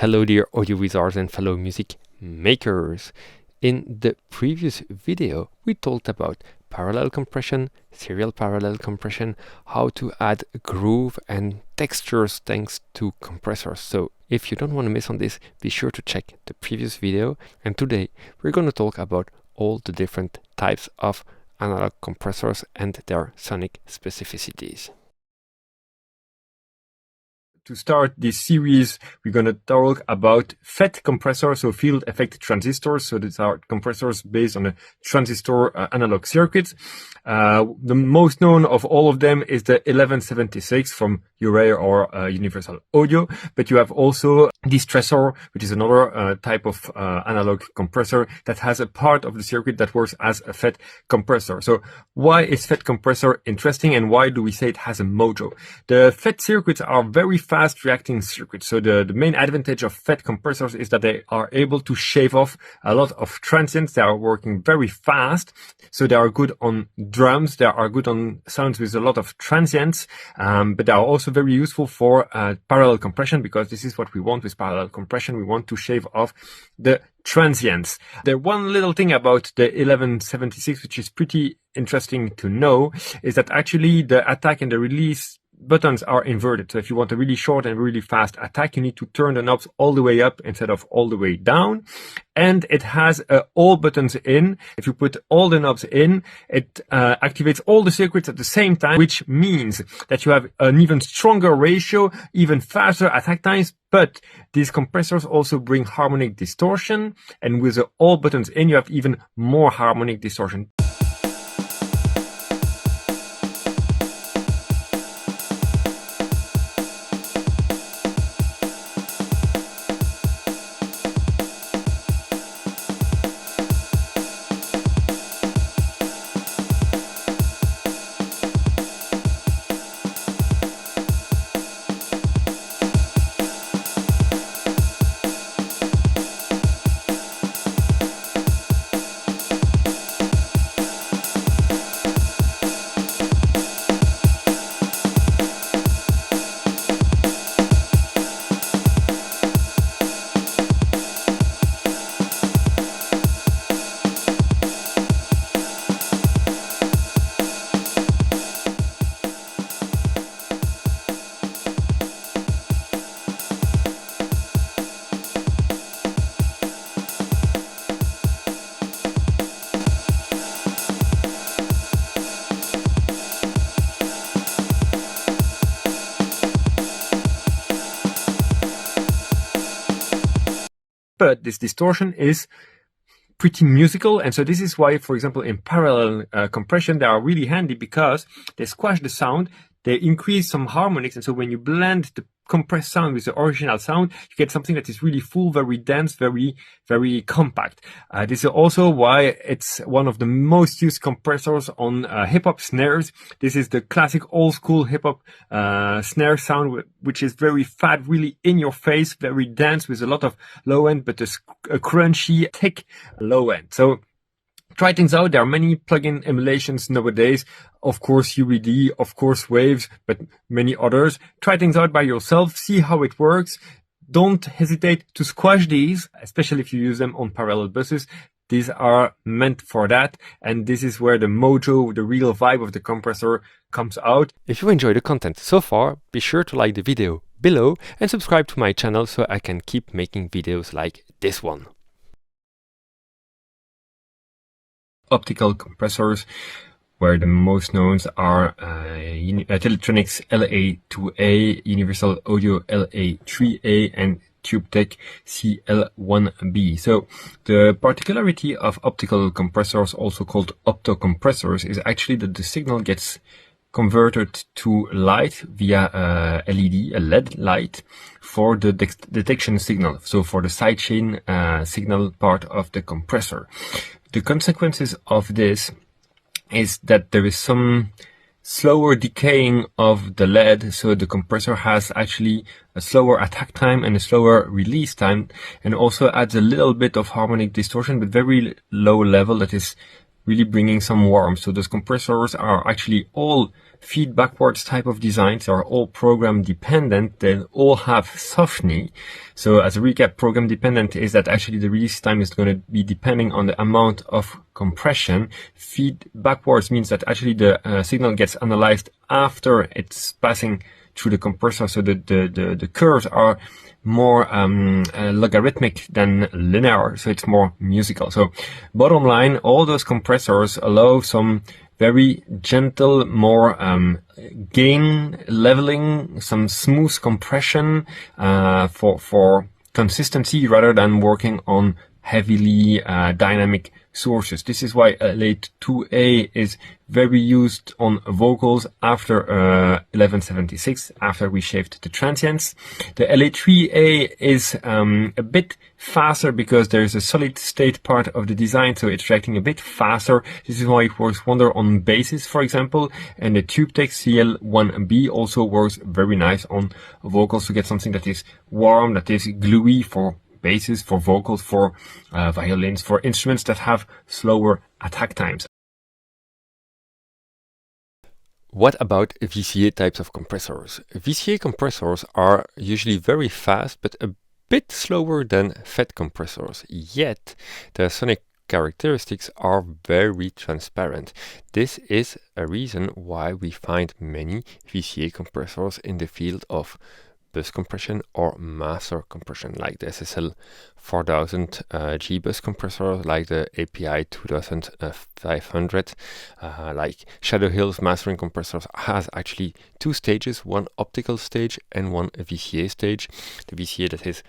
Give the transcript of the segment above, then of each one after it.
Hello dear audio wizards and fellow music makers. In the previous video we talked about parallel compression, serial parallel compression, how to add groove and textures thanks to compressors. So if you don't want to miss on this, be sure to check the previous video. And today we're going to talk about all the different types of analog compressors and their sonic specificities. To start this series, we're going to talk about FET compressors, so field effect transistors. So these are compressors based on a transistor analog circuit. The most known of all of them is the 1176 from Vari or Universal Audio. But you have also distressor, which is another type of analog compressor that has a part of the circuit that works as a FET compressor. So why is FET compressor interesting and why do we say it has a mojo? The FET circuits are very fast reacting circuits. So the main advantage of FET compressors is that they are able to shave off a lot of transients. They are working very fast. So they are good on drums. They are good on sounds with a lot of transients. But they are also very useful for parallel compression, because this is what we want with parallel compression. We want to shave off the transients. The one little thing about the 1176, which is pretty interesting to know, is that actually the attack and the release buttons are inverted. So if you want a really short and really fast attack, you need to turn the knobs all the way up instead of all the way down. And it has all buttons in. If you put all the knobs in, it activates all the circuits at the same time, which means that you have an even stronger ratio, even faster attack times. But these compressors also bring harmonic distortion. And with the all buttons in, you have even more harmonic distortion. But this distortion is pretty musical. And so this is why, for example, in parallel compression, they are really handy, because they squash the sound, they increase some harmonics. And so when you blend the compressed sound with the original sound, you get something that is really full, very dense, very, very compact. This is also why it's one of the most used compressors on hip-hop snares. This is the classic old school hip-hop snare sound, which is very fat, really in your face, very dense with a lot of low end, but a crunchy, thick low end. So try things out. There are many plugin emulations nowadays. Of course, UBD, of course, Waves, but many others. Try things out by yourself. See how it works. Don't hesitate to squash these, especially if you use them on parallel buses. These are meant for that. And this is where the mojo, the real vibe of the compressor comes out. If you enjoy the content so far, be sure to like the video below and subscribe to my channel so I can keep making videos like this one. Optical compressors, where the most known are Teletronics LA2A, Universal Audio LA3A, and TubeTech CL1B. So the particularity of optical compressors, also called Opto compressors, is actually that the signal gets converted to light via a LED light for the detection signal, so for the sidechain signal part of the compressor. The consequences of this is that there is some slower decaying of the lead, so the compressor has actually a slower attack time and a slower release time, and also adds a little bit of harmonic distortion, but very low level that is really bringing some warmth. So those compressors are actually all feed backwards type of designs. They are all program dependent. They all have softening. So as a recap, program dependent is that actually the release time is going to be depending on the amount of compression. Feed backwards means that actually the signal gets analyzed after it's passing through the compressor. So the curves are more logarithmic than linear, so it's more musical. So bottom line, all those compressors allow some very gentle, more gain leveling, some smooth compression for consistency rather than working on heavily dynamic sources. This is why late 2A is very used on vocals after 1176, after we shaved the transients. The LA3A is a bit faster because there is a solid state part of the design, so it's reacting a bit faster. This is why it works wonder on basses, for example, and the tube text CL1B also works very nice on vocals to get something that is warm, that is gluey for basses, for vocals, for violins, for instruments that have slower attack times. What about VCA types of compressors? VCA compressors are usually very fast, but a bit slower than FET compressors, yet their sonic characteristics are very transparent. This is a reason why we find many VCA compressors in the field of bus compression or master compression, like the SSL 4000 G bus compressor, like the API 2500, like Shadow Hill's mastering compressors has actually two stages, one optical stage and one VCA stage. The VCA that is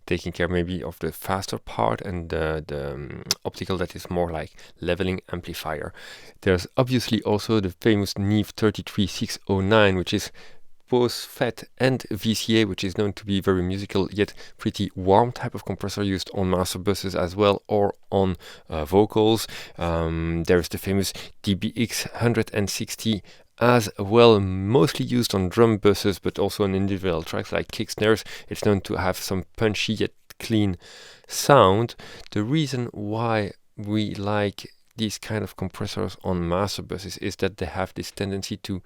taking care maybe of the faster part, and the optical that is more like leveling amplifier. There's obviously also the famous Neve 33609, which is both FET and VCA, which is known to be very musical yet pretty warm type of compressor used on master buses as well, or on vocals. There's the famous DBX 160 as well, mostly used on drum buses, but also on individual tracks like kick snares. It's known to have some punchy yet clean sound. The reason why we like these kind of compressors on master buses is that they have this tendency to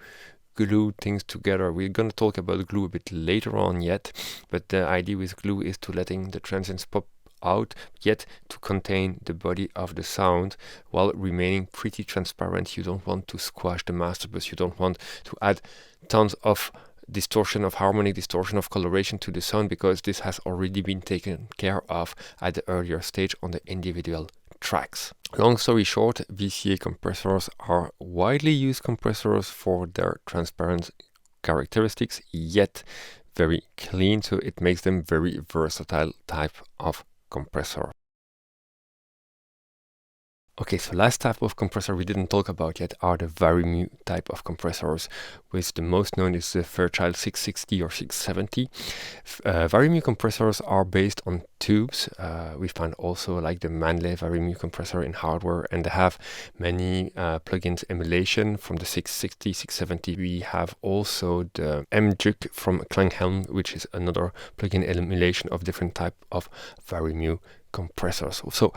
glue things together. We're going to talk about glue a bit later on yet, but the idea with glue is to letting the transients pop out, yet to contain the body of the sound while remaining pretty transparent. You don't want to squash the master bus. You don't want to add tons of distortion, of harmonic distortion, of coloration to the sound, because this has already been taken care of at the earlier stage on the individual tracks. Long story short, VCA compressors are widely used compressors for their transparent characteristics, yet very clean, so it makes them very versatile type of compressor. Okay, so last type of compressor we didn't talk about yet are the Vari-Mu type of compressors, which the most known is the Fairchild 660 or 670. Vari-Mu compressors are based on tubes. We find also like the Manley Vari-Mu compressor in hardware, and they have many plugins emulation from the 660, 670. We have also the M-Juk from Klanghelm, which is another plugin emulation of different type of Vari-Mu compressors. So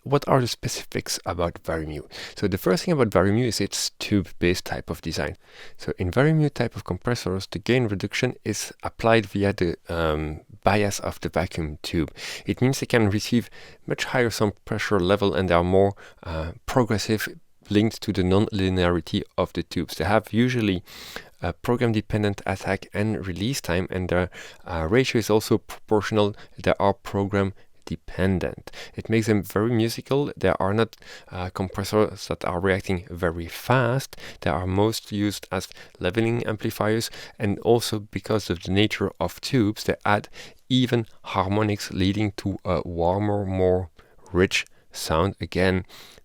what are the specifics about Vari-Mu? So the first thing about Vari-Mu is its tube-based type of design. So in Vari-Mu type of compressors, the gain reduction is applied via the bias of the vacuum tube. It means they can receive much higher sound pressure level, and they are more progressive, linked to the non-linearity of the tubes. They have usually a program-dependent attack and release time, and their ratio is also proportional. They are program dependent. It makes them very musical. They are not compressors that are reacting very fast. They are most used as leveling amplifiers, and also because of the nature of tubes, they add even harmonics, leading to a warmer, more rich sound. Again,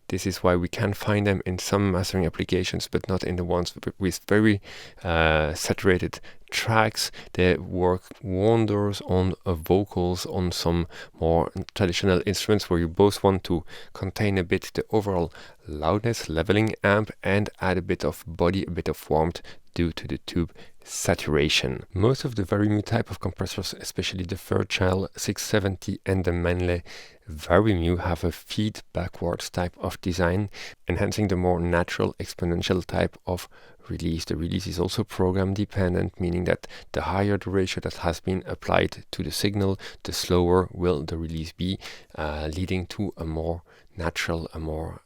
this is why we can find them in some mastering applications, but not in the ones with very saturated tracks. They work wonders on vocals, on some more traditional instruments where you both want to contain a bit the overall loudness, leveling amp, and add a bit of body, a bit of warmth due to the tube saturation. Most of the Vari-Mu type of compressors, especially the Fairchild 670 and the Manley Vari-Mu, have a feed backwards type of design, enhancing the more natural exponential type of release. The release is also program dependent, meaning that the higher the ratio that has been applied to the signal, the slower will the release be, leading to a more natural, a more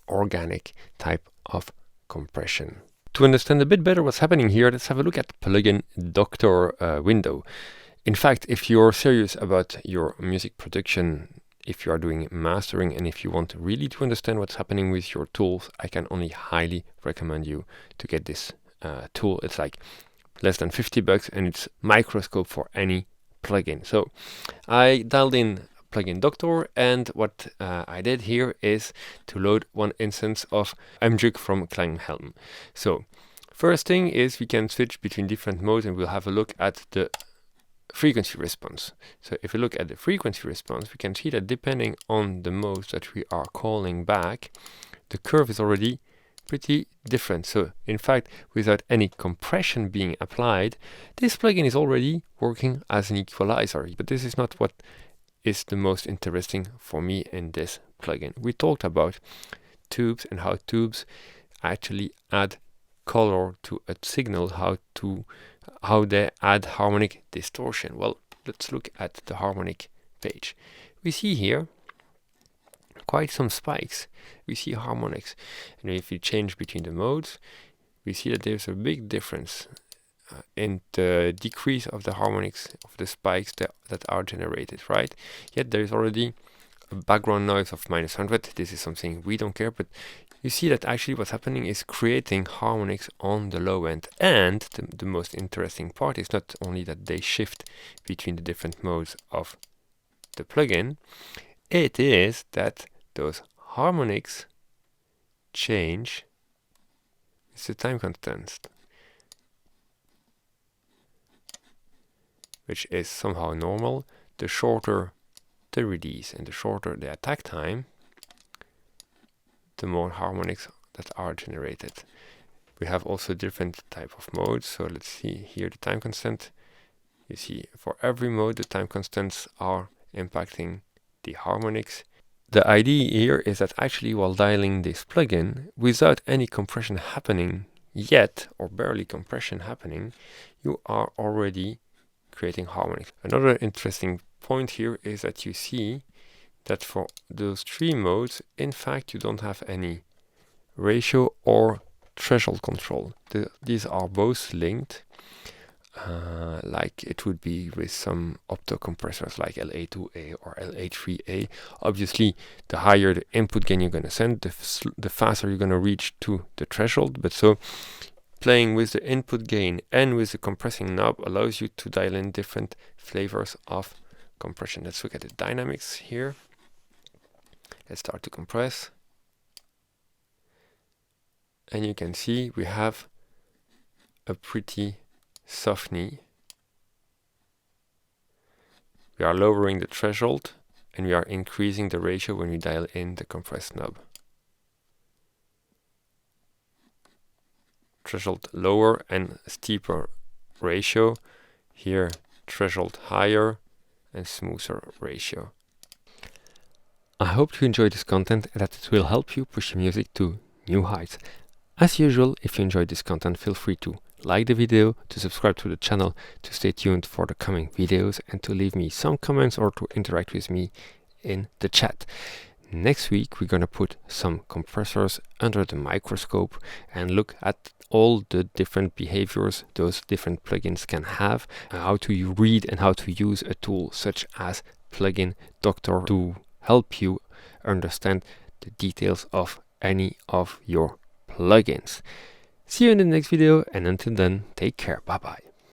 organic type of compression. To understand a bit better what's happening here, let's have a look at the plugin Doctor window. In fact, if you're serious about your music production, if you are doing mastering, and if you want really to understand what's happening with your tools, I can only highly recommend you to get this tool. It's like less than $50 and it's microscope for any plugin. So I dialed in plugin Doctor, and what I did here is to load one instance of MJUG from Klanghelm. So first thing is we can switch between different modes, and we'll have a look at the frequency response. So if we look at the frequency response, we can see that depending on the modes that we are calling back, the curve is already pretty different. So in fact, without any compression being applied, this plugin is already working as an equalizer. But this is not what is the most interesting for me in this plugin. We talked about tubes and how tubes actually add color to a signal, how they add harmonic distortion. Well, let's look at the harmonic page. We see here quite some spikes. We see harmonics, and if we change between the modes, we see that there's a big difference in the decrease of the harmonics of the spikes that are generated, right? Yet there is already a background noise of -100. This is something we don't care, but you see that actually what's happening is creating harmonics on the low end. And the most interesting part is not only that they shift between the different modes of the plugin, it is that those harmonics change with the time constant, which is somehow normal. The shorter the release and the shorter the attack time, the more harmonics that are generated. We have also different type of modes. So let's see here the time constant. You see for every mode the time constants are impacting the harmonics. The idea here is that actually while dialing this plugin, without any compression happening yet, or barely compression happening, you are already creating harmonics. Another interesting point here is that you see that for those three modes, in fact, you don't have any ratio or threshold control. These are both linked, like it would be with some Opto compressors like LA2A or LA3A. Obviously, the higher the input gain you're going to send, the faster you're going to reach to the threshold. But so playing with the input gain and with the compressing knob allows you to dial in different flavors of compression. Let's look at the dynamics here. Let's start to compress. And you can see we have a pretty soft knee. We are lowering the threshold and we are increasing the ratio when we dial in the compressed knob. Threshold lower and steeper ratio. Here threshold higher and smoother ratio. I hope you enjoyed this content and that it will help you push your music to new heights. As usual, if you enjoyed this content, feel free to like the video, to subscribe to the channel, to stay tuned for the coming videos, and to leave me some comments or to interact with me in the chat. Next week, we're going to put some compressors under the microscope and look at all the different behaviors those different plugins can have, how to read and how to use a tool such as plugin Doctor to help you understand the details of any of your plugins. See you in the next video, and until then, take care. Bye bye.